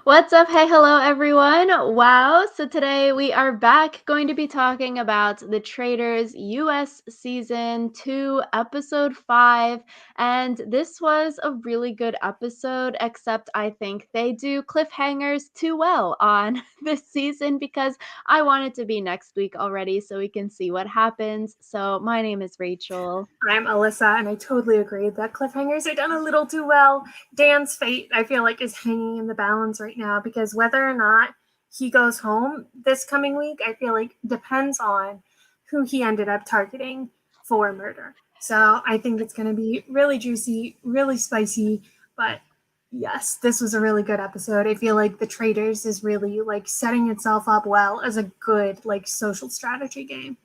What's up? Hey, hello, everyone. Wow. So today we are back going to be talking about the Traitors US Season 2, Episode 5. And this was a really good episode, except I think they do cliffhangers too well on this season because I want it to be next week already so we can see what happens. So my name is Rachel. I'm Alyssa, and I totally agree that cliffhangers are done a little too well. Dan's fate, I feel like, is hanging in the balance right now because whether or not he goes home this coming week, I feel like depends on who he ended up targeting for murder. So I think it's going to be really juicy, really spicy, but yes, this was a really good episode. I feel like the Traitors is really like setting itself up well as a good like social strategy game.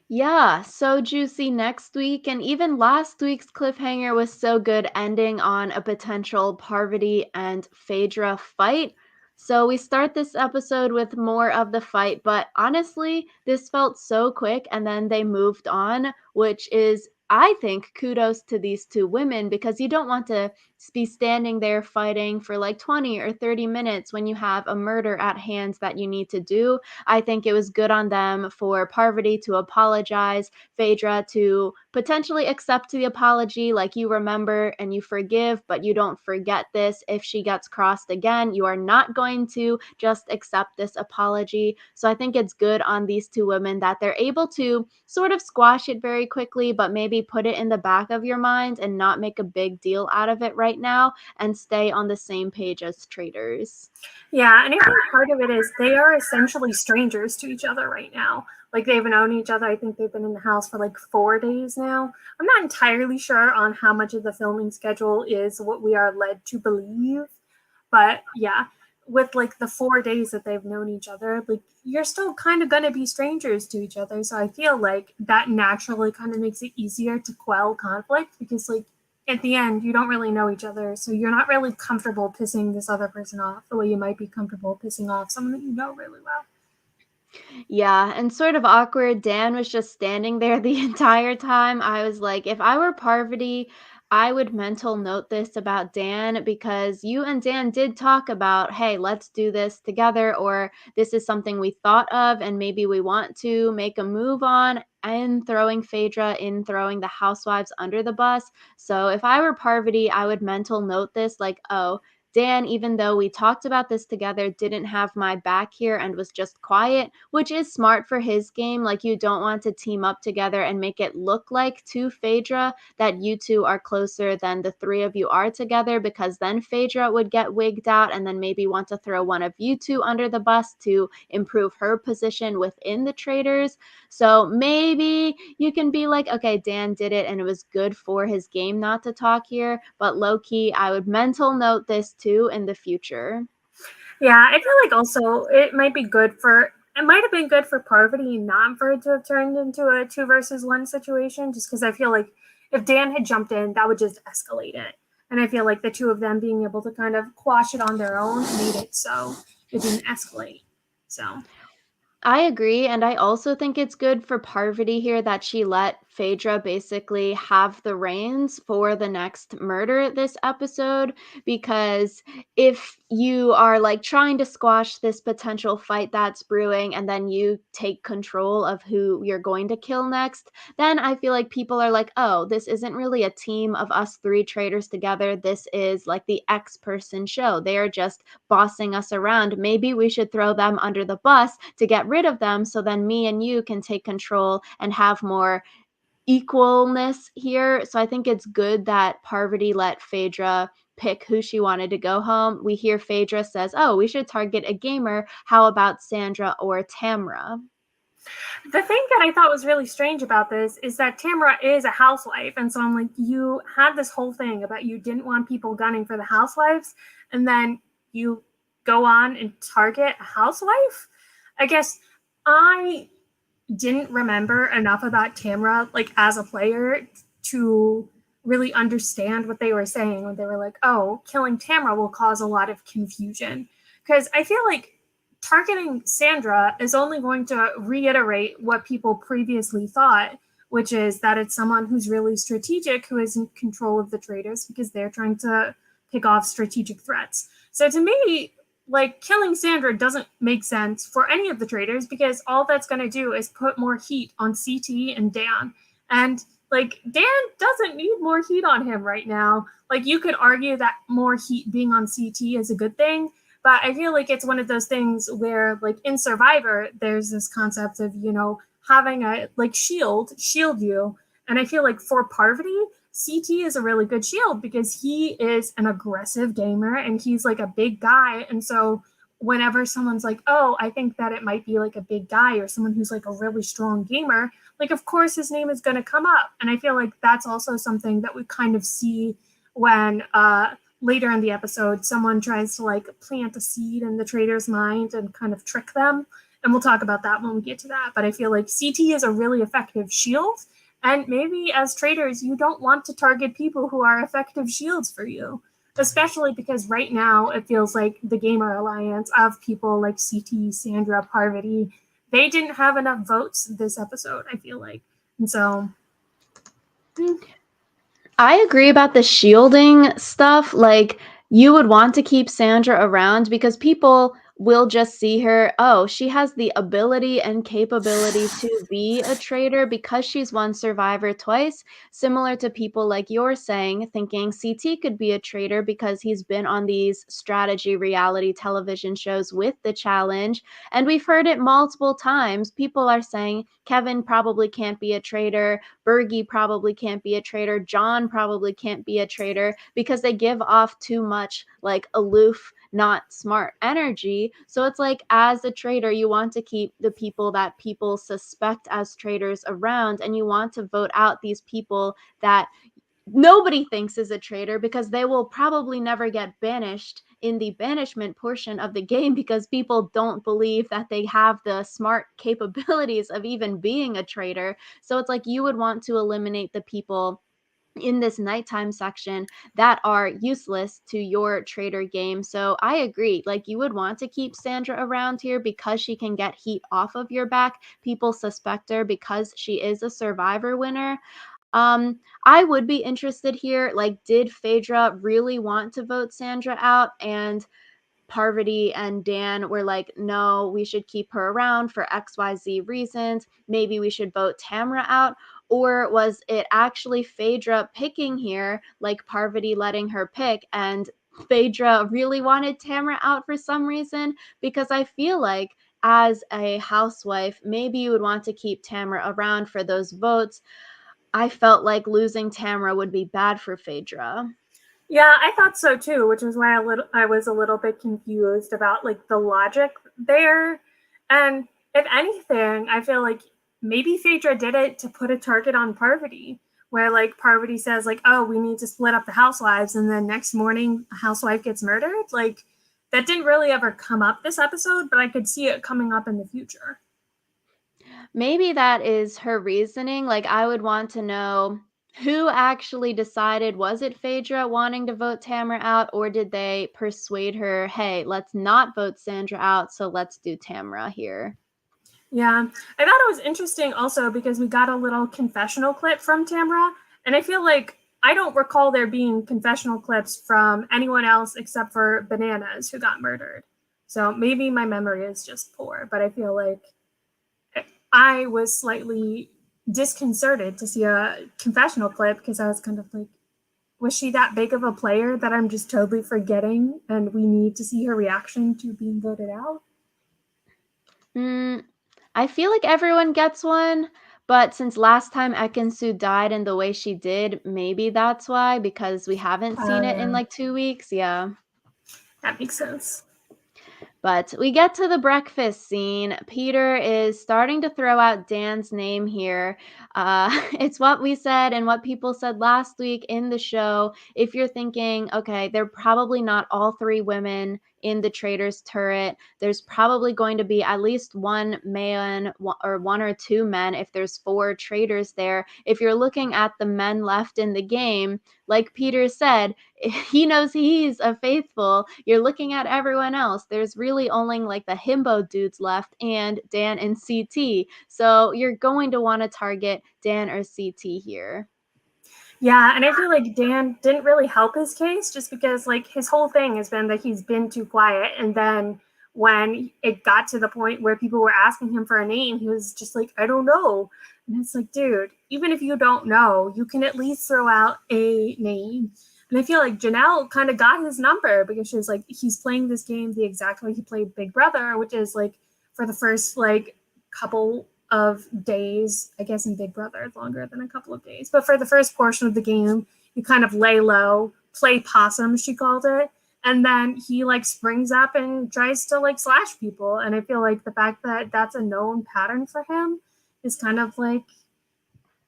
Yeah, so juicy next week. And even last week's cliffhanger was so good, ending on a potential Parvati and Phaedra fight. So we start this episode with more of the fight, but honestly, this felt so quick and then they moved on, which is, I think, kudos to these two women because you don't want to be standing there fighting for like 20 or 30 minutes when you have a murder at hand that you need to do. I think it was good on them for Parvati to apologize, Phaedra to potentially accept the apology, like you remember and you forgive, but you don't forget this. If she gets crossed again, you are not going to just accept this apology. So I think it's good on these two women that they're able to sort of squash it very quickly, but maybe put it in the back of your mind and not make a big deal out of it right now and stay on the same page as Traitors. Yeah, and I think part of it is they are essentially strangers to each other right now. Like they've known each other. I think they've been in the house for like 4 days now. I'm not entirely sure on how much of the filming schedule is what we are led to believe, but yeah, with like the 4 days that they've known each other, like you're still kind of gonna be strangers to each other. So I feel like that naturally kind of makes it easier to quell conflict because like at the end you don't really know each other, so you're not really comfortable pissing this other person off the way you might be comfortable pissing off someone that you know really well. Yeah, and sort of awkward. Dan was just standing there the entire time. I was like, if I were Parvati, I would mental note this about Dan because you and Dan did talk about, hey, let's do this together, or this is something we thought of, and maybe we want to make a move on. And throwing Phaedra in, throwing the housewives under the bus. So if I were Parvati, I would mental note this like, oh, Dan, even though we talked about this together, didn't have my back here and was just quiet, which is smart for his game. Like, you don't want to team up together and make it look like to Phaedra that you two are closer than the three of you are together, because then Phaedra would get wigged out and then maybe want to throw one of you two under the bus to improve her position within the Traitors. So maybe you can be like, okay, Dan did it and it was good for his game not to talk here, but low key, I would mental note this too in the future. Yeah, I feel like also it might have been good for Parvati not for it to have turned into a two versus one situation, just because I feel like if Dan had jumped in, that would just escalate it. And I feel like the two of them being able to kind of quash it on their own made it so it didn't escalate. So I agree, and I also think it's good for Parvati here that she let Phaedra basically have the reins for the next murder this episode, because if you are like trying to squash this potential fight that's brewing and then you take control of who you're going to kill next, then I feel like people are like, oh, this isn't really a team of us three traitors together. This is like the X person show. They are just bossing us around. Maybe we should throw them under the bus to get rid of them so then me and you can take control and have more equalness here. So I think it's good that Parvati let Phaedra pick who she wanted to go home. We hear Phaedra says, oh, we should target a gamer. How about Sandra or Tamra? the thing that I thought was really strange about this is that Tamara is a housewife, and so I'm like, you had this whole thing about you didn't want people gunning for the housewives, and then you go on and target a housewife. I guess I didn't remember enough about Tamara, like as a player, to really understand what they were saying when they were like, "Oh, killing Tamara will cause a lot of confusion." Because I feel like targeting Sandra is only going to reiterate what people previously thought, which is that it's someone who's really strategic, who is in control of the Traitors because they're trying to pick off strategic threats. So to me, like killing Sandra doesn't make sense for any of the traitors because all that's going to do is put more heat on CT and Dan. And like Dan doesn't need more heat on him right now. Like you could argue that more heat being on CT is a good thing, but I feel like it's one of those things where like in Survivor there's this concept of, you know, having a like shield you. And I feel like for Parvati, CT is a really good shield because he is an aggressive gamer and he's like a big guy. And so whenever someone's like, oh, I think that it might be like a big guy or someone who's like a really strong gamer, like, of course, his name is going to come up. And I feel like that's also something that we kind of see when later in the episode, someone tries to like plant a seed in the traitor's mind and kind of trick them. And we'll talk about that when we get to that. But I feel like CT is a really effective shield. And maybe as traders, you don't want to target people who are effective shields for you, especially because right now it feels like the Gamer Alliance of people like CT, Sandra, Parvati, they didn't have enough votes this episode, I feel like. And so. I agree about the shielding stuff. Like, you would want to keep Sandra around because people will just see her. Oh, she has the ability and capability to be a traitor because she's won Survivor twice. Similar to people like you're saying, thinking CT could be a traitor because he's been on these strategy reality television shows with the challenge. And we've heard it multiple times. People are saying Kevin probably can't be a traitor. Bergie probably can't be a traitor. John probably can't be a traitor because they give off too much like aloof, not smart energy. So it's like, as a traitor, you want to keep the people that people suspect as traitors around, and you want to vote out these people that nobody thinks is a traitor because they will probably never get banished in the banishment portion of the game because people don't believe that they have the smart capabilities of even being a traitor. So it's like you would want to eliminate the people in this nighttime section that are useless to your traitor game. So I agree. Like, you would want to keep Sandra around here because she can get heat off of your back. People suspect her because she is a Survivor winner. I would be interested here. Like, did Phaedra really want to vote Sandra out? And Parvati and Dan were like, no, we should keep her around for XYZ reasons. Maybe we should vote Tamra out. Or was it actually Phaedra picking here, like Parvati letting her pick, and Phaedra really wanted Tamra out for some reason? Because I feel like as a housewife, maybe you would want to keep Tamra around for those votes. I felt like losing Tamra would be bad for Phaedra. Yeah, I thought so too, which is why I was a little bit confused about like the logic there. And if anything, I feel like maybe Phaedra did it to put a target on Parvati, where like Parvati says like, "Oh, we need to split up the housewives," and then next morning a housewife gets murdered. Like that didn't really ever come up this episode, but I could see it coming up in the future. Maybe that is her reasoning. Like, I would want to know who actually decided. Was it Phaedra wanting to vote Tamara out, or did they persuade her, hey, let's not vote Sandra out, so let's do Tamara here? Yeah, I thought it was interesting also because we got a little confessional clip from Tamra, and I feel like I don't recall there being confessional clips from anyone else except for Bananas who got murdered. So maybe my memory is just poor, but I feel like I was slightly disconcerted to see a confessional clip because I was kind of like, was she that big of a player that I'm just totally forgetting and we need to see her reaction to being voted out? I feel like everyone gets one, but since last time Ekansu died in the way she did, maybe that's why, because we haven't seen it in Yeah, like 2 weeks. Yeah. that makes sense. But we get to the breakfast scene. Peter is starting to throw out Dan's name here. It's what we said and what people said last week in the show. If you're thinking, okay, they're probably not all three women in the Traitors turret, there's probably going to be at least one man or one or two men if there's four traitors there. If you're looking at the men left in the game, like Peter said, he knows he's a faithful. You're looking at everyone else. There's really only like the himbo dudes left and Dan and CT. So you're going to want to target Dan or CT here. Yeah, and I feel like Dan didn't really help his case just because like his whole thing has been that he's been too quiet, and then when it got to the point where people were asking him for a name, he was just like, I don't know. And it's like, dude, even if you don't know, you can at least throw out a name. And I feel like Janelle kind of got his number because she was like, he's playing this game the exact way he played Big Brother, which is like for the first like couple of days. I guess in Big Brother it's longer than a couple of days, but for the first portion of the game, you kind of lay low, play possum, she called it, and then he like springs up and tries to like slash people. And I feel like the fact that that's a known pattern for him is kind of like,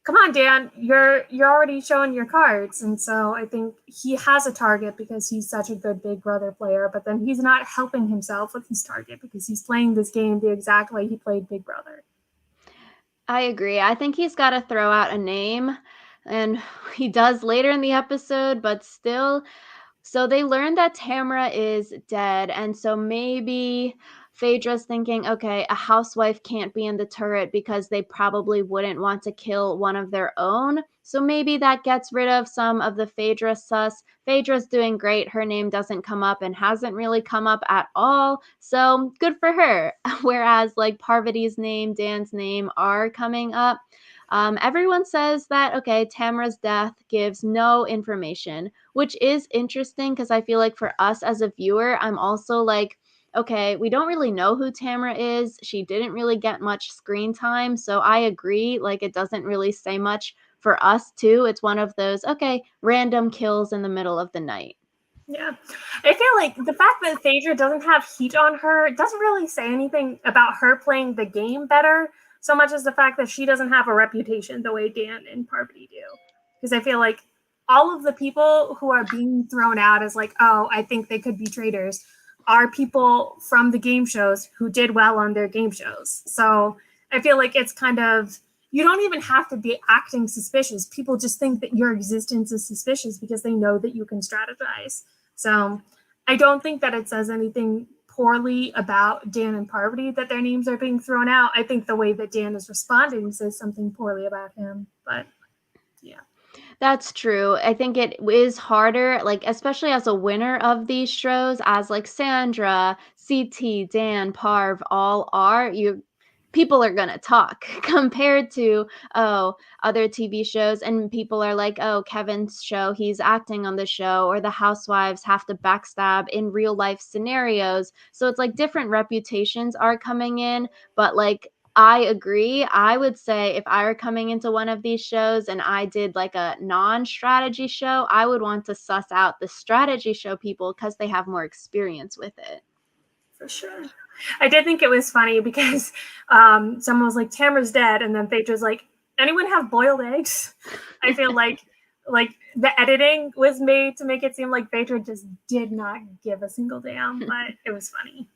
come on, Dan, you're already showing your cards. And so I think he has a target because he's such a good Big Brother player, but then he's not helping himself with his target because he's playing this game the exact way he played Big Brother. I agree. I think he's gotta throw out a name, and he does later in the episode, but still. So they learned that Tamara is dead, and so maybe Phaedra's thinking, okay, a housewife can't be in the turret because they probably wouldn't want to kill one of their own. So maybe that gets rid of some of the Phaedra sus. Phaedra's doing great. Her name doesn't come up and hasn't really come up at all. So good for her. Whereas like Parvati's name, Dan's name are coming up. Everyone says that, okay, Tamara's death gives no information, which is interesting because I feel like for us as a viewer, I'm also like, okay, we don't really know who Tamara is. She didn't really get much screen time. So I agree. Like, it doesn't really say much for us, too. It's one of those, okay, random kills in the middle of the night. Yeah. I feel like the fact that Phaedra doesn't have heat on her doesn't really say anything about her playing the game better, so much as the fact that she doesn't have a reputation the way Dan and Parvati do. Because I feel like all of the people who are being thrown out as like, oh, I think they could be traitors, are people from the game shows who did well on their game shows. So I feel like it's kind of, you don't even have to be acting suspicious. People just think that your existence is suspicious because they know that you can strategize. So I don't think that it says anything poorly about Dan and Parvati that their names are being thrown out. I think the way that Dan is responding says something poorly about him. But yeah. That's true. I think it is harder, like, especially as a winner of these shows, as like Sandra, CT, Dan, Parv all are, you people are gonna talk compared to, oh, other TV shows, and people are like, oh, Kevin's show, he's acting on the show, or the housewives have to backstab in real life scenarios. So it's like different reputations are coming in, but like I agree. I would say if I were coming into one of these shows and I did like a non-strategy show, I would want to suss out the strategy show people because they have more experience with it. For sure. I did think it was funny because someone was like, Tamara's dead, and then Phaedra's like, anyone have boiled eggs? I feel like the editing was made to make it seem like Phaedra just did not give a single damn, but it was funny.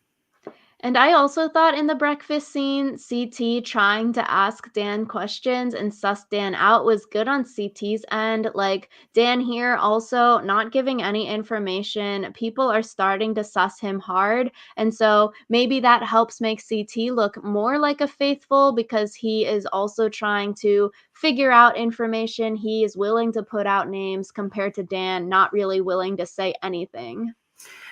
And I also thought in the breakfast scene, CT trying to ask Dan questions and suss Dan out was good on CT's end. Like, Dan here also not giving any information. People are starting to suss him hard. And so maybe that helps make CT look more like a faithful because he is also trying to figure out information. He is willing to put out names compared to Dan, not really willing to say anything.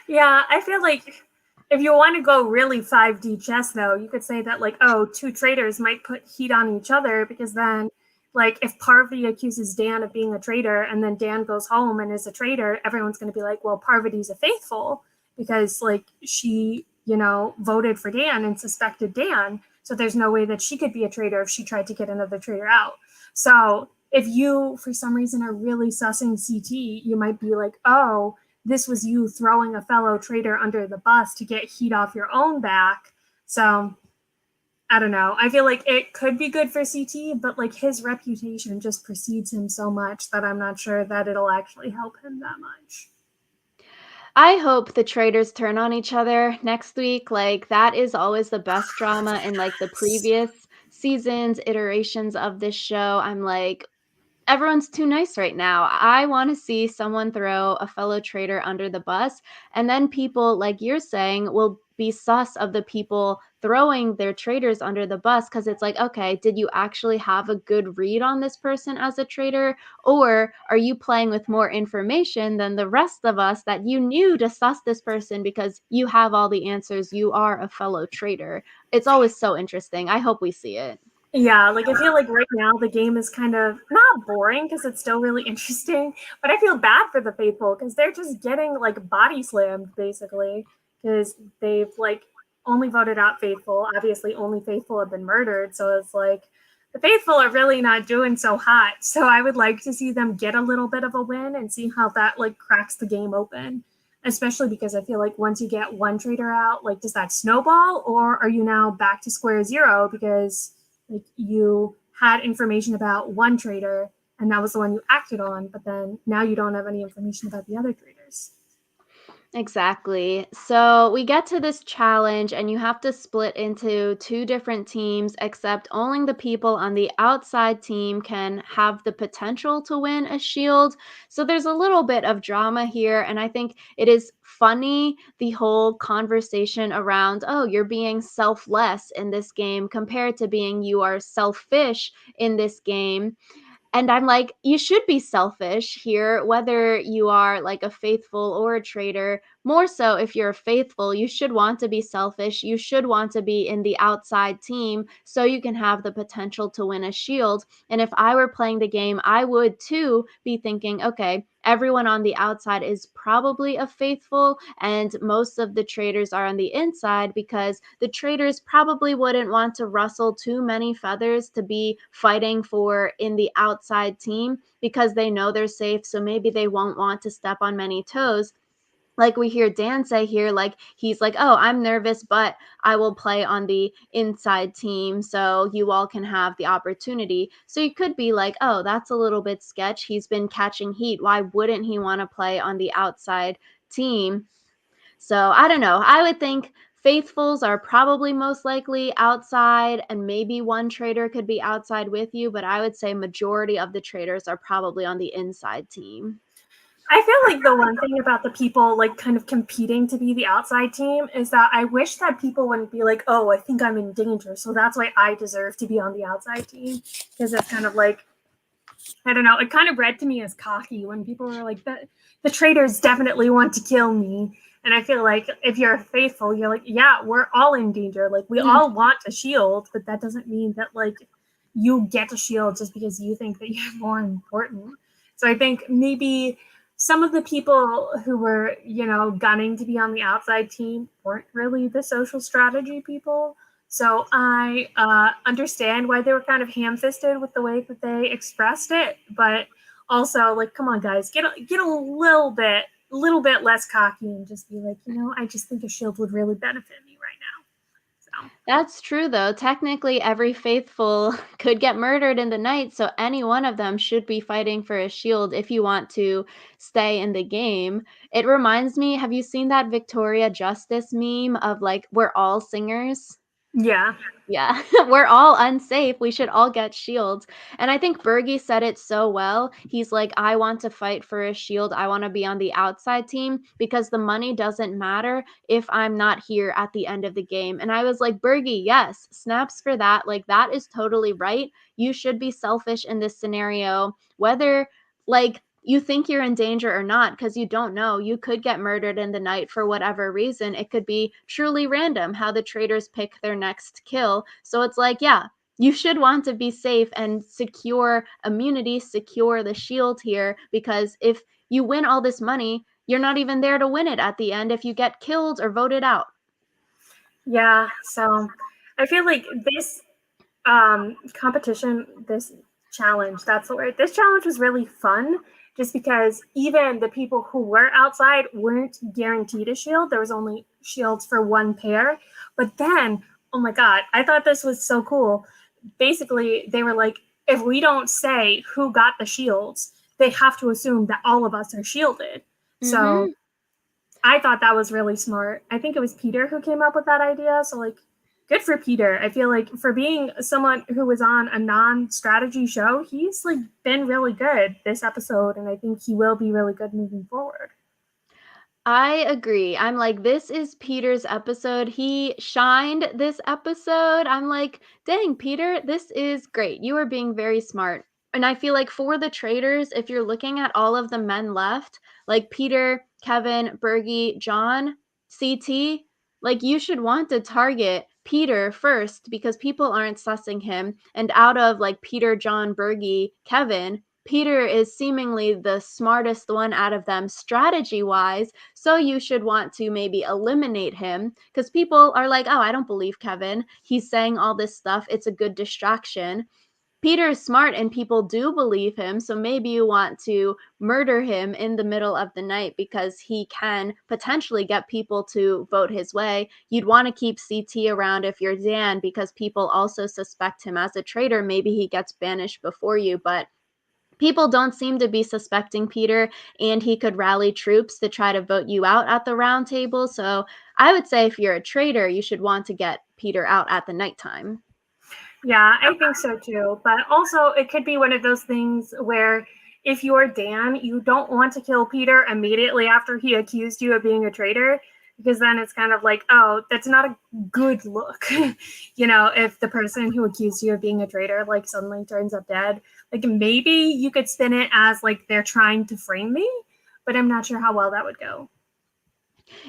Yeah, I feel like if you want to go really 5D chess, though, you could say that, like, oh, two traitors might put heat on each other because then, like, if Parvati accuses Dan of being a traitor and then Dan goes home and is a traitor, everyone's going to be like, well, Parvati's a faithful because, like, she, voted for Dan and suspected Dan. So there's no way that she could be a traitor if she tried to get another traitor out. So if you, for some reason, are really sussing CT, you might be like, oh, this was you throwing a fellow traitor under the bus to get heat off your own back. So I don't know. I feel like it could be good for CT, but like his reputation just precedes him so much that I'm not sure that it'll actually help him that much. I hope the traitors turn on each other next week. Like, that is always the best drama in like the Yes. previous seasons, iterations of this show. I'm like, everyone's too nice right now. I want to see someone throw a fellow traitor under the bus, and then people, like you're saying, will be sus of the people throwing their traitors under the bus because it's like, okay, did you actually have a good read on this person as a traitor? Or are you playing with more information than the rest of us that you knew to suss this person because you have all the answers? You are a fellow traitor. It's always so interesting. I hope we see it. Yeah, like I feel like right now the game is kind of not boring because it's still really interesting, but I feel bad for the faithful because they're just getting like body slammed basically because they've like only voted out faithful. Obviously, only faithful have been murdered, so it's like the faithful are really not doing so hot. So I would like to see them get a little bit of a win and see how that like cracks the game open. Especially because I feel like once you get one traitor out, like does that snowball or are you now back to square zero because like you had information about one traitor and that was the one you acted on, but then now you don't have any information about the other traitors. Exactly. So we get to this challenge, and you have to split into two different teams, except only the people on the outside team can have the potential to win a shield. So there's a little bit of drama here, and I think it is funny the whole conversation around, oh, you're being selfless in this game compared to being you are selfish in this game. And I'm like, you should be selfish here, whether you are like a faithful or a traitor. More so, if you're faithful, you should want to be selfish. You should want to be in the outside team so you can have the potential to win a shield. And if I were playing the game, I would too be thinking, okay, everyone on the outside is probably a faithful, and most of the traitors are on the inside because the traitors probably wouldn't want to rustle too many feathers to be fighting for in the outside team because they know they're safe. So maybe they won't want to step on many toes. Like we hear Dan say here, like he's like, oh, I'm nervous, but I will play on the inside team so you all can have the opportunity. So you could be like, oh, that's a little bit sketch. He's been catching heat. Why wouldn't he want to play on the outside team? So I don't know. I would think faithfuls are probably most likely outside, and maybe one trader could be outside with you, but I would say majority of the traders are probably on the inside team. I feel like the one thing about the people like kind of competing to be the outside team is that I wish that people wouldn't be like, oh, I think I'm in danger, so that's why I deserve to be on the outside team. Because it's kind of like, I don't know, it kind of read to me as cocky when people were like, the traitors definitely want to kill me. And I feel like if you're faithful, you're like, yeah, we're all in danger. Like we all want a shield, but that doesn't mean that like you get a shield just because you think that you're more important. So I think maybe some of the people who were, you know, gunning to be on the outside team weren't really the social strategy people. So I understand why they were kind of ham-fisted with the way that they expressed it, but also like, come on, guys, get a little bit less cocky and just be like, you know, I just think a shield would really benefit me right now. So That's true, though. Technically, every faithful could get murdered in the night, so any one of them should be fighting for a shield if you want to stay in the game. It reminds me, have you seen that Victoria Justice meme of like, we're all singers? yeah, Yeah, we're all unsafe. We should all get shields. And I think Bergie said it so well. He's like, I want to fight for a shield. I want to be on the outside team because the money doesn't matter if I'm not here at the end of the game. And I was like, Bergie, yes, snaps for that. Like, that is totally right. You should be selfish in this scenario, whether like you think you're in danger or not, because you don't know. You could get murdered in the night for whatever reason. It could be truly random how the traders pick their next kill. So it's like, yeah, you should want to be safe and secure immunity, secure the shield here, because if you win all this money, you're not even there to win it at the end if you get killed or voted out. yeah. So I feel like this competition, this challenge, that's the word. This challenge was really fun just because even the people who were outside weren't guaranteed a shield. There was only shields for one pair. But then, oh my God, I thought this was so cool. Basically, they were like, if we don't say who got the shields, they have to assume that all of us are shielded. So Mm-hmm. I thought that was really smart. I think it was Peter who came up with that idea. So, like, good for Peter. I feel like for being someone who was on a non-strategy show, he's like been really good this episode, and I think he will be really good moving forward. I agree. I'm like, this is Peter's episode. He shined this episode. I'm like, dang, Peter, this is great. You are being very smart. And I feel like for the Traitors, if you're looking at all of the men left, like Peter, Kevin, Bergie, John, CT, like you should want to target Peter first because people aren't sussing him. And out of like Peter, John, Bergie, Kevin, Peter is seemingly the smartest one out of them strategy wise. So you should want to maybe eliminate him because people are like, oh, I don't believe Kevin. He's saying all this stuff. It's a good distraction. Peter is smart and people do believe him. So maybe you want to murder him in the middle of the night because he can potentially get people to vote his way. You'd want to keep CT around if you're Dan because people also suspect him as a traitor. Maybe he gets banished before you, but people don't seem to be suspecting Peter, and he could rally troops to try to vote you out at the round table. So I would say if you're a traitor, you should want to get Peter out at the nighttime. Yeah, I think so too. But also, it could be one of those things where if you're Dan, you don't want to kill Peter immediately after he accused you of being a traitor, because then it's kind of like, oh, that's not a good look. If the person who accused you of being a traitor like suddenly turns up dead, like maybe you could spin it as like they're trying to frame me, but I'm not sure how well that would go.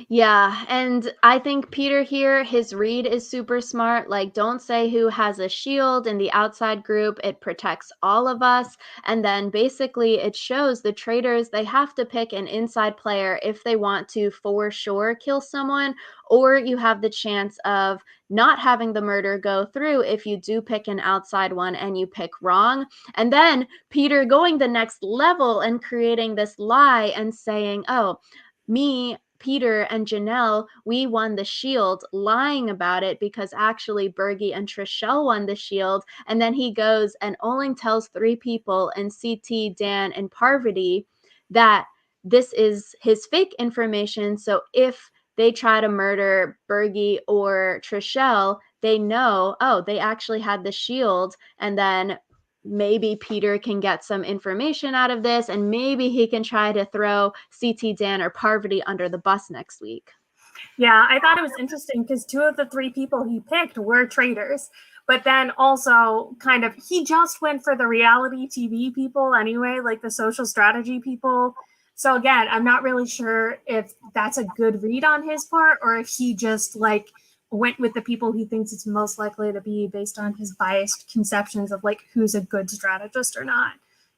Yeah, and I think Peter here, his read is super smart. Like, don't say who has a shield in the outside group. It protects all of us. And then basically, it shows the traitors they have to pick an inside player if they want to for sure kill someone, or you have the chance of not having the murder go through if you do pick an outside one and you pick wrong. And then Peter going the next level and creating this lie and saying, oh, me, Peter, and Janelle, we won the shield, lying about it because actually Bergie and Trishelle won the shield. And then he goes and only tells 3 people in CT, Dan, and Parvati that this is his fake information. So if they try to murder Bergie or Trishelle, they know, oh, they actually had the shield. And then maybe Peter can get some information out of this and maybe he can try to throw CT Dan or Parvati under the bus next week. Yeah, I thought it was interesting because 2 of the 3 people he picked were traitors, but then also kind of he just went for the reality TV people anyway, like the social strategy people. So again, I'm not really sure if that's a good read on his part or if he just like went with the people he thinks it's most likely to be based on his biased conceptions of like who's a good strategist or not.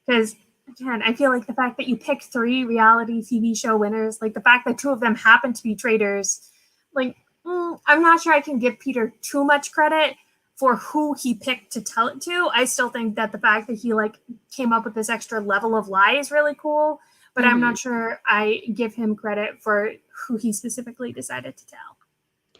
Because again, I feel like the fact that you pick 3 reality TV show winners, like the fact that 2 of them happen to be traitors, like I'm not sure I can give Peter too much credit for who he picked to tell it to. I still think that the fact that he like came up with this extra level of lie is really cool, but I'm Mm-hmm. not sure I give him credit for who he specifically decided to tell.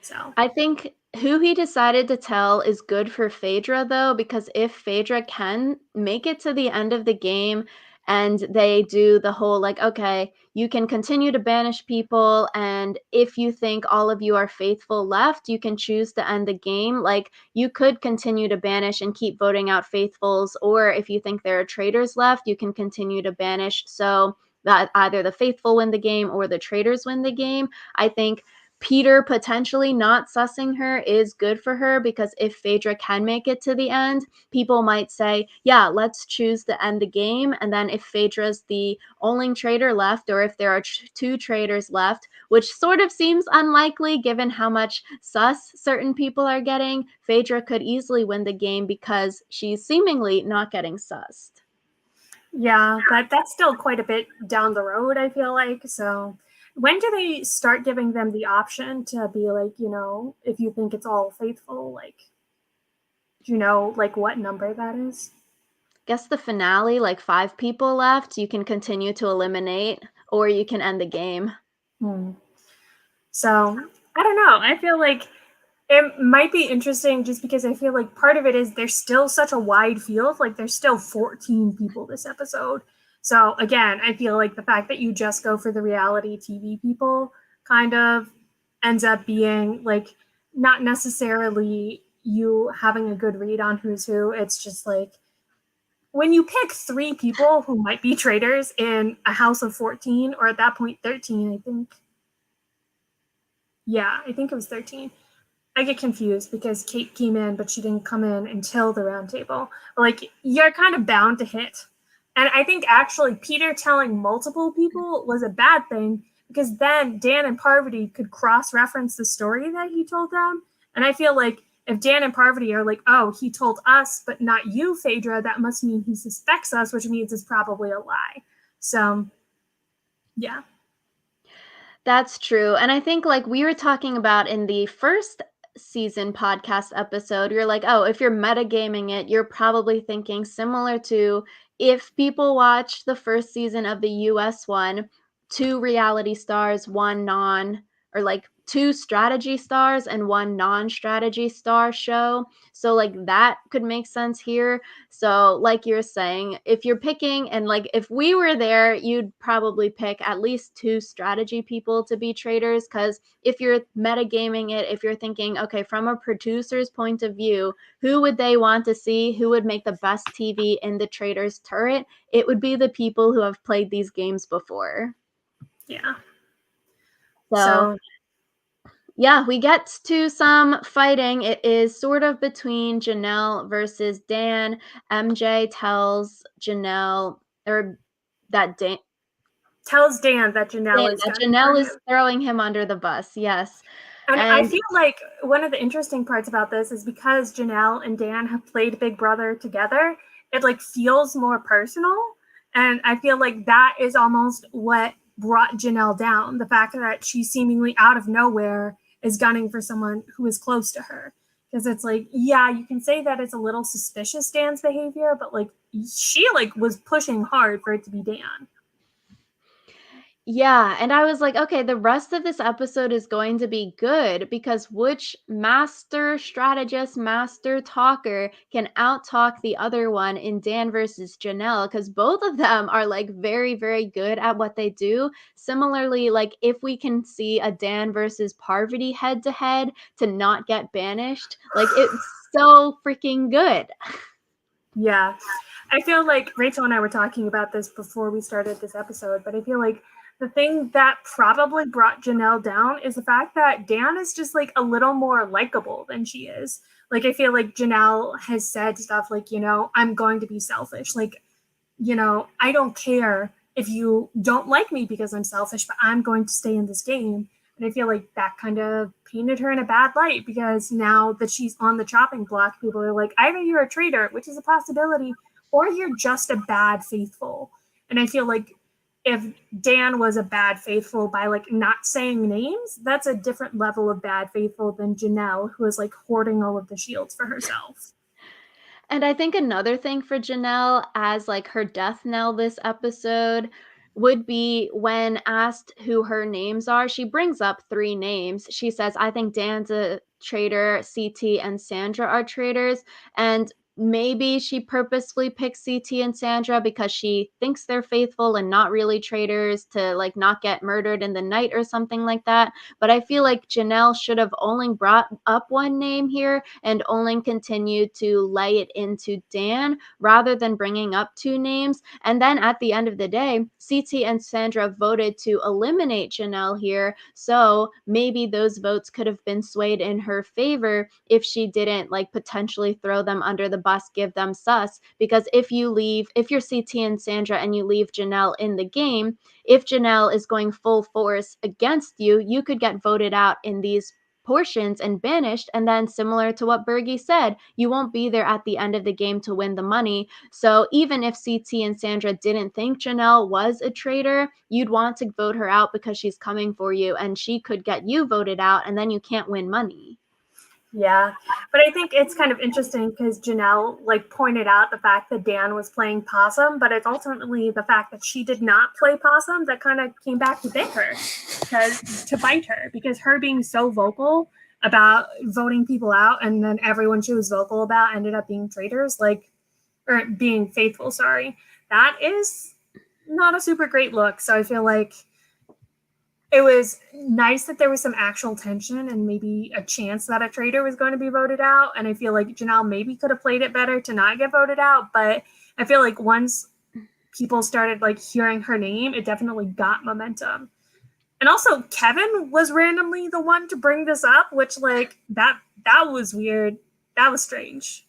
So I think who he decided to tell is good for Phaedra, though, because if Phaedra can make it to the end of the game and they do the whole, like, okay, you can continue to banish people, and if you think all of you are faithful left, you can choose to end the game. Like, you could continue to banish and keep voting out faithfuls, or if you think there are traitors left, you can continue to banish so that either the faithful win the game or the traitors win the game. I think Peter potentially not sussing her is good for her because if Phaedra can make it to the end, people might say, yeah, let's choose to end the game. And then if Phaedra's the only traitor left, or if there are 2 traitors left, which sort of seems unlikely given how much sus certain people are getting, Phaedra could easily win the game because she's seemingly not getting sussed. yeah, but that's still quite a bit down the road, I feel like. So when do they start giving them the option to be like, if you think it's all faithful, like, do you know like what number that is? Guess the finale, like 5 people left, you can continue to eliminate, or you can end the game. Hmm. So I don't know. I feel like it might be interesting just because I feel like part of it is there's still such a wide field. Like there's still 14 people this episode. So again, I feel like the fact that you just go for the reality TV people kind of ends up being like not necessarily you having a good read on who's who. It's just like when you pick 3 people who might be traitors in a house of 14, or at that point 13, I think. Yeah, I think it was 13. I get confused because Kate came in, but she didn't come in until the round table. Like, you're kind of bound to hit. And I think actually Peter telling multiple people was a bad thing because then Dan and Parvati could cross reference the story that he told them. And I feel like if Dan and Parvati are like, oh, he told us, but not you, Phaedra, that must mean he suspects us, which means it's probably a lie. So, yeah. That's true, and I think, like, we were talking about in the first season podcast episode, you're like, "Oh, if you're metagaming it, you're probably thinking similar to if people watch the first season of the US one, 2 reality stars, 1 non or, like, 2 strategy stars and 1 non-strategy star show." So, like, that could make sense here. So, like you're saying, if you're picking and like if we were there, you'd probably pick at least 2 strategy people to be traitors because if you're metagaming it, if you're thinking, okay, from a producer's point of view, who would they want to see? Who would make the best TV in the traitors turret? It would be the people who have played these games before. Yeah. So, So yeah, we get to some fighting. It is sort of between Janelle versus Dan. MJ tells Janelle or that Dan, tells Dan that Dan Janelle is that gunning for Janelle is him. throwing him under the bus. Yes. And I And feel like one of the interesting parts about this is because Janelle and Dan have played Big Brother together, it like feels more personal. And I feel like that is almost what brought Janelle down. The fact that she seemingly out of nowhere is gunning for someone who is close to her. Because it's like, yeah, you can say that it's a little suspicious Dan's behavior, but like she like was pushing hard for it to be Dan. yeah, and I was like, okay, the rest of this episode is going to be good because which master strategist, master talker can outtalk the other one in Dan versus Janelle? Because both of them are like very, very good at what they do. Similarly, like if we can see a Dan versus Parvati head to head to not get banished, like it's so freaking good. Yeah. I feel like Rachel and I were talking about this before we started this episode, but I feel like the thing that probably brought Janelle down is the fact that Dan is just like a little more likable than she is. Like, I feel like Janelle has said stuff like, I'm going to be selfish. Like, I don't care if you don't like me because I'm selfish, but I'm going to stay in this game. And I feel like that kind of painted her in a bad light because now that she's on the chopping block, people are like, either you're a traitor, which is a possibility, or you're just a bad faithful. And I feel like if Dan was a bad faithful by like not saying names, that's a different level of bad faithful than Janelle, who is like hoarding all of the shields for herself. And I think another thing for Janelle as, like, her death knell this episode would be when asked who her names are, she brings up 3 names. She says, "I think Dan's a traitor, CT and Sandra are traitors," and maybe she purposefully picked CT and Sandra because she thinks they're faithful and not really traitors to, like, not get murdered in the night or something like that. But I feel like Janelle should have only brought up 1 name here and only continued to lay it into Dan rather than bringing up 2 names. And then at the end of the day, CT and Sandra voted to eliminate Janelle here. So maybe those votes could have been swayed in her favor if she didn't like potentially throw them under the bus, give them sus. Because if you're CT and Sandra and you leave Janelle in the game, if Janelle is going full force against you, you could get voted out in these portions and banished. And then, similar to what Bergie said, you won't be there at the end of the game to win the money. So, even if CT and Sandra didn't think Janelle was a traitor, you'd want to vote her out because she's coming for you and she could get you voted out and then you can't win money. Yeah, but I think it's kind of interesting because Janelle like pointed out the fact that Dan was playing possum, but it's ultimately the fact that she did not play possum that kind of came back to bite her, because her being so vocal about voting people out, and then everyone she was vocal about ended up being traitors, like or being faithful. Sorry, that is not a super great look. So I feel like it was nice that there was some actual tension and maybe a chance that a traitor was going to be voted out. And I feel like Janelle maybe could have played it better to not get voted out. But I feel like once people started like hearing her name, it definitely got momentum. And also, Kevin was randomly the one to bring this up, which like that was weird. That was strange.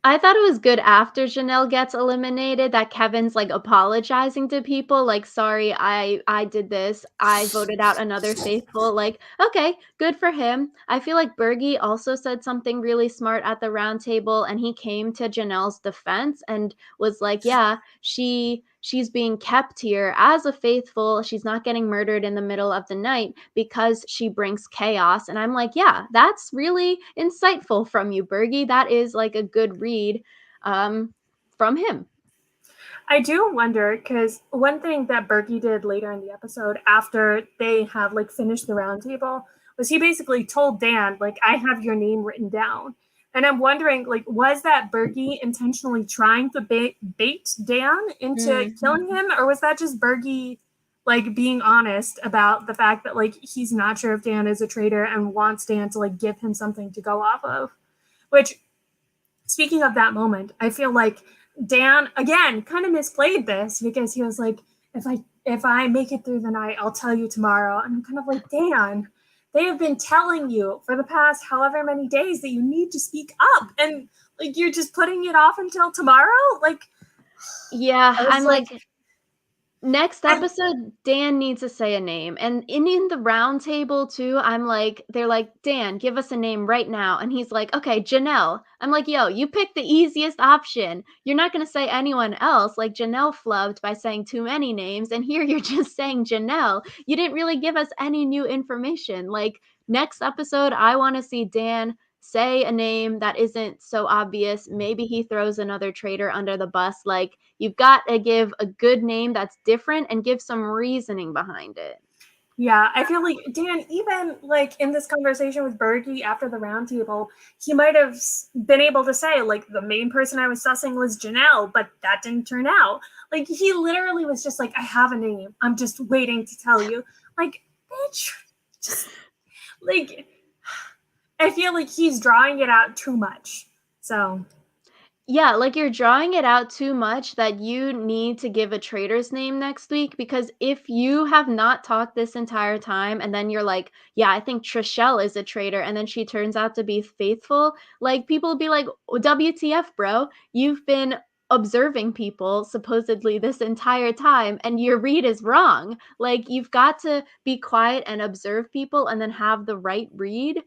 I thought it was good after Janelle gets eliminated that Kevin's, like, apologizing to people, like, "Sorry, I did this. I voted out another faithful." Like, okay, good for him. I feel like Bergie also said something really smart at the round table, and he came to Janelle's defense and was like, "Yeah, she's being kept here as a faithful. She's not getting murdered in the middle of the night because she brings chaos." And I'm like, "Yeah, that's really insightful from you, Bergie. That is like a good read um, from him." I do wonder because one thing that Berkey did later in the episode, after they have like finished the roundtable, was he basically told Dan, like, "I have your name written down." And I'm wondering, like, was that Berkey intentionally trying to bait Dan into killing Mhm. him, or was that just Berkey, like, being honest about the fact that like he's not sure if Dan is a traitor and wants Dan to like give him something to go off of? Which, speaking of that moment, I feel like Dan again kind of misplayed this because he was like, if I make it through the night, I'll tell you tomorrow. And I'm kind of like, Dan, they have been telling you for the past however many days that you need to speak up, and like you're just putting it off until tomorrow. Like Yeah, I was I'm like, like, next and episode, Dan needs to say a name. And in the round table too, I'm like, they're like, Dan, give us a name right now. And he's like, okay, Janelle. I'm like, yo, you picked the easiest option. You're not gonna say anyone else. Like Janelle flubbed by saying too many names, and here you're just saying Janelle. You didn't really give us any new information. Like next episode, I want to see Dan say a name that isn't so obvious. Maybe he throws another traitor under the bus. Like you've got to give a good name that's different and give some reasoning behind it. yeah, I feel like Dan, even like in this conversation with Bergie after the roundtable, he might have been able to say, like, the main person I was sussing was Janelle, but that didn't turn out. Like, he literally was just like, I have a name. I'm just waiting to tell you. Like, bitch, just like, I feel like he's drawing it out too much. So, Yeah, like you're drawing it out too much that you need to give a traitor's name next week because if you have not talked this entire time and then you're like, yeah, I think Trishelle is a traitor and then she turns out to be faithful, like people will be like, WTF, bro? You've been observing people supposedly this entire time and your read is wrong. Like you've got to be quiet and observe people and then have the right read.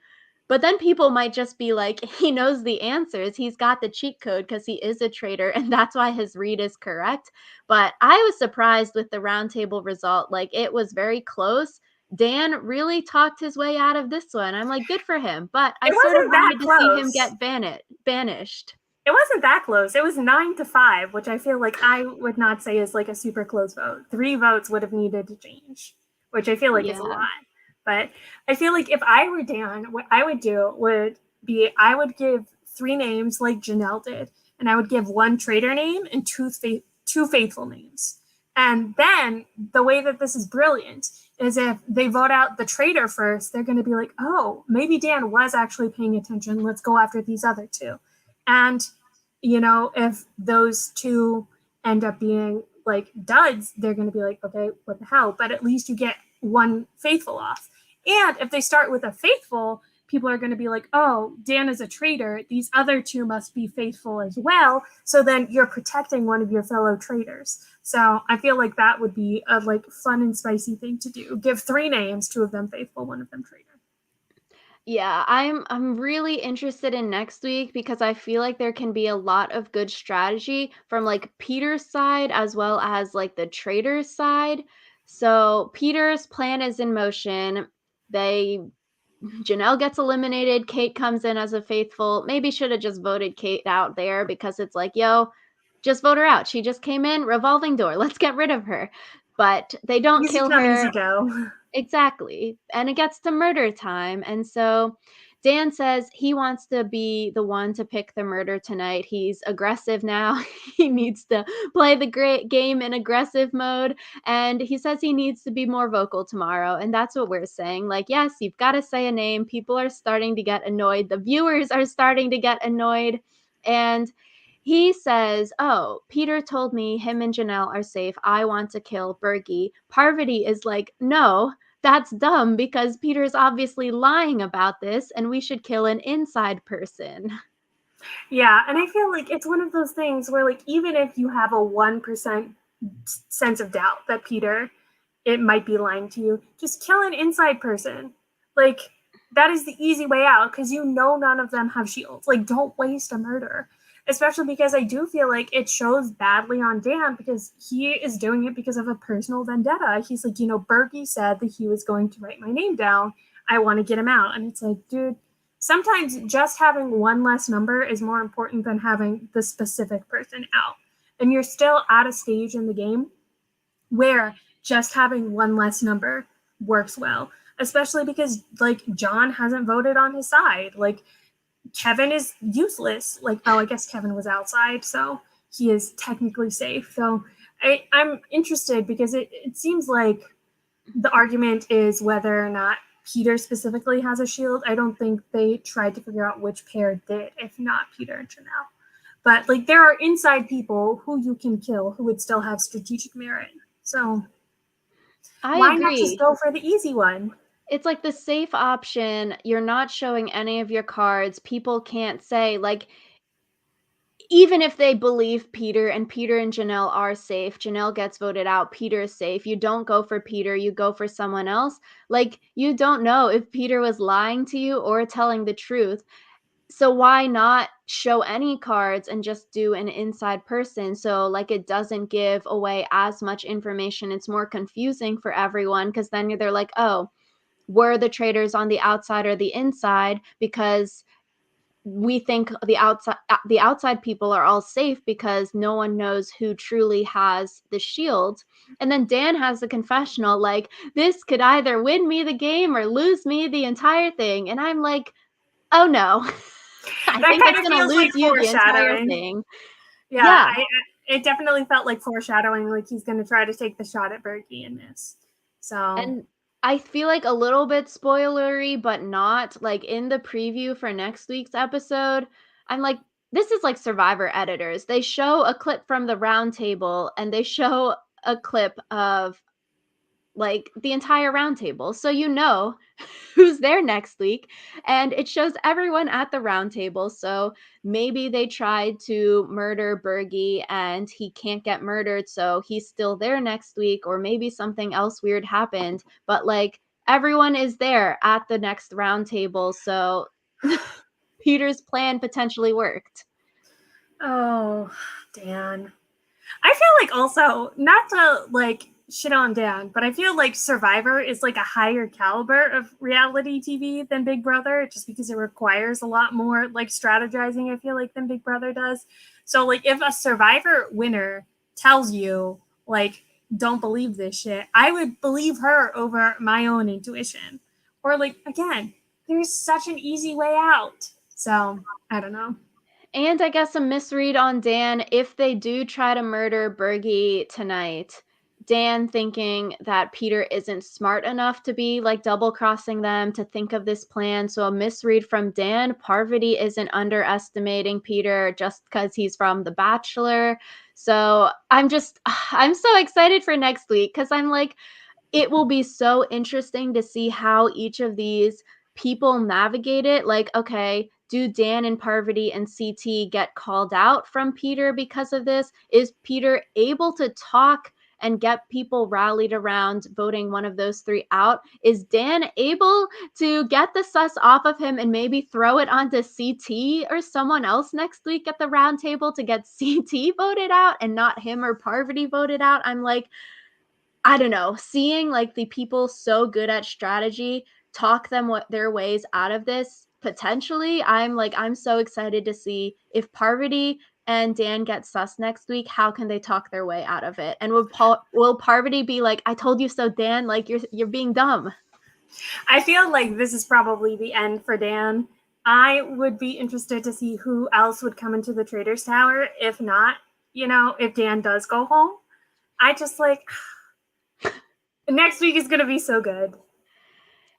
But then people might just be like, he knows the answers. He's got the cheat code because he is a traitor, and that's why his read is correct. But I was surprised with the roundtable result. Like, it was very close. Dan really talked his way out of this one. I'm like, good for him. But I it sort of wasn't that wanted to see him close. get banished. It wasn't that close. It was 9-5, which I feel like I would not say is like a super close vote. 3 votes would have needed to change, which I feel like is a Yeah. lot. But I feel like if I were Dan, what I would do would be I would give 3 names like Janelle did, and I would give one traitor name and two faithful names. And then the way that this is brilliant is if they vote out the traitor first, they're going to be like, oh, maybe Dan was actually paying attention. Let's go after these other two. And if those two end up being like duds, they're going to be like, okay, what the hell? But at least you get one faithful off. And if they start with a faithful, people are going to be like, oh, Dan is a traitor. These other two must be faithful as well. So then you're protecting one of your fellow traitors. So I feel like that would be a like fun and spicy thing to do. Give 3 names, 2 of them faithful, 1 of them traitor. Yeah, I'm really interested in next week because I feel like there can be a lot of good strategy from like Peter's side as well as like the trader's side. So Peter's plan is in motion. They Janelle gets eliminated. Kate comes in as a faithful. Maybe should have just voted Kate out there because it's like, yo, just vote her out. She just came in, revolving door. Let's get rid of her. But they don't Easy kill come, easy her. go. Exactly, and it gets to murder time, and so Dan says he wants to be the one to pick the murder tonight. He's aggressive now. He needs to play the great game in aggressive mode, and he says he needs to be more vocal tomorrow, and that's what we're saying. Like, yes, you've got to say a name. People are starting to get annoyed. The viewers are starting to get annoyed, and he says, "Oh, Peter told me him and Janelle are safe. I want to kill Bergie." Parvati is like, "No, that's dumb because Peter's obviously lying about this and we should kill an inside person. Yeah, and I feel like it's one of those things where, like, even if you have a 1% sense of doubt that Peter, it might be lying to you, just kill an inside person. Like, that is the easy way out because you know none of them have shields. Like, don't waste a murder. Especially because I do feel like it shows badly on Dan because he is doing it because of a personal vendetta. He's like, Bergie said that he was going to write my name down. I want to get him out. And it's like, dude, sometimes just having one less number is more important than having the specific person out. And you're still at a stage in the game where just having one less number works well, especially because like John hasn't voted on his side. Like Kevin is useless. Like, oh, I guess Kevin was outside, so he is technically safe. So I'm interested because it seems like the argument is whether or not Peter specifically has a shield. I don't think they tried to figure out which pair did, if not Peter and Janelle. But like there are inside people who you can kill who would still have strategic merit. So I why not just agree. go for the easy one? It's like the safe option. You're not showing any of your cards. People can't say, like, even if they believe Peter and Peter and Janelle are safe, Janelle gets voted out, Peter is safe. You don't go for Peter, you go for someone else. Like, you don't know if Peter was lying to you or telling the truth. So why not show any cards and just do an inside person? So like it doesn't give away as much information. It's more confusing for everyone because then they're like, oh, were the traitors on the outside or the inside? Because we think the outside people are all safe because no one knows who truly has the shield. And then Dan has the confessional like, this could either win me the game or lose me the entire thing. And I'm like, oh no. I That think kind it's of gonna feels like lose you the entire foreshadowing. thing. Yeah, Yeah, it definitely felt like foreshadowing, like he's going to try to take the shot at Berkey in this. So and I feel like a little bit spoilery, but not. Like, in the preview for next week's episode, I'm like, this is like Survivor editors. They show a clip from the round table, and they show a clip of, like, the entire round table, so you know who's there next week, and it shows everyone at the round table. So maybe they tried to murder Bergie and he can't get murdered, so he's still there next week, or maybe something else weird happened. But like everyone is there at the next round table, so Peter's plan potentially worked. oh, Dan. I feel like also not to like shit on Dan, but I feel like Survivor is like a higher caliber of reality TV than Big Brother, just because it requires a lot more like strategizing. I feel like than Big Brother does. So like if a Survivor winner tells you like don't believe this shit, I would believe her over my own intuition. Or like again, there's such an easy way out. So I don't know. And I guess a misread on Dan if they do try to murder Bergie tonight. Dan thinking that Peter isn't smart enough to be like double crossing them to think of this plan. So a misread from Dan. Parvati isn't underestimating Peter just because he's from The Bachelor. So I'm so excited for next week because I'm like, it will be so interesting to see how each of these people navigate it. Like, okay, do Dan and Parvati and CT get called out from Peter because of this? Is Peter able to talk and get people rallied around voting one of those three out? Is Dan able to get the sus off of him and maybe throw it onto CT or someone else next week at the round table to get CT voted out and not him or Parvati voted out? I'm like, I don't know, seeing like the people so good at strategy talk them what their ways out of this potentially. I'm like, I'm so excited to see if Parvati and Dan get sus next week. How can they talk their way out of it? And will Parvati be like, I told you so, Dan? Like you're being dumb. I feel like this is probably the end for Dan. I would be interested to see who else would come into the Traitors Tower if not, if Dan does go home. I just like next week is going to be so good.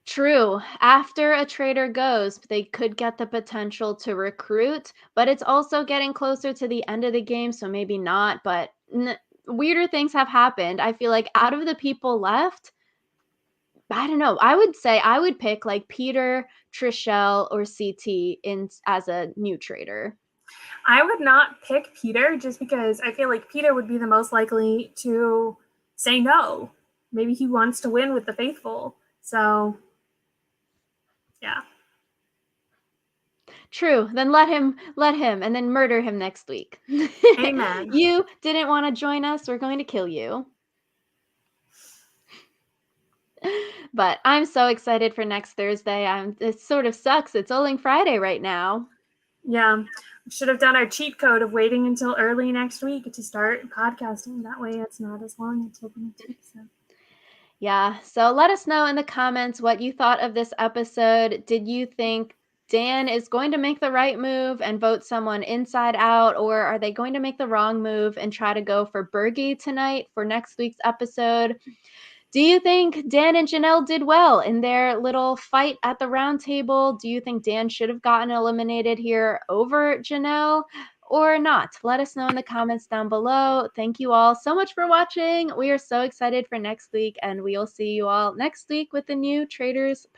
True. After a traitor goes, they could get the potential to recruit, but it's also getting closer to the end of the game, so maybe not. But weirder things have happened. I feel like out of the people left, I don't know. I would say I would pick like Peter, Trishelle, or CT in as a new traitor. I would not pick Peter just because I feel like Peter would be the most likely to say no. Maybe he wants to win with the faithful. So, yeah. True. Then let him, and then murder him next week. Amen. You didn't want to join us. We're going to kill you. But I'm so excited for next Thursday. It sort of sucks. It's only Friday right now. Yeah. We should have done our cheat code of waiting until early next week to start podcasting. That way it's not as long until the next week. So. Yeah. So let us know in the comments what you thought of this episode. Did you think Dan is going to make the right move and vote someone inside out, or are they going to make the wrong move and try to go for Bergie tonight for next week's episode? Do you think Dan and Janelle did well in their little fight at the round table? Do you think Dan should have gotten eliminated here over Janelle or not? Let us know in the comments down below. Thank you all so much for watching. We are so excited for next week, and we will see you all next week with the new Traitors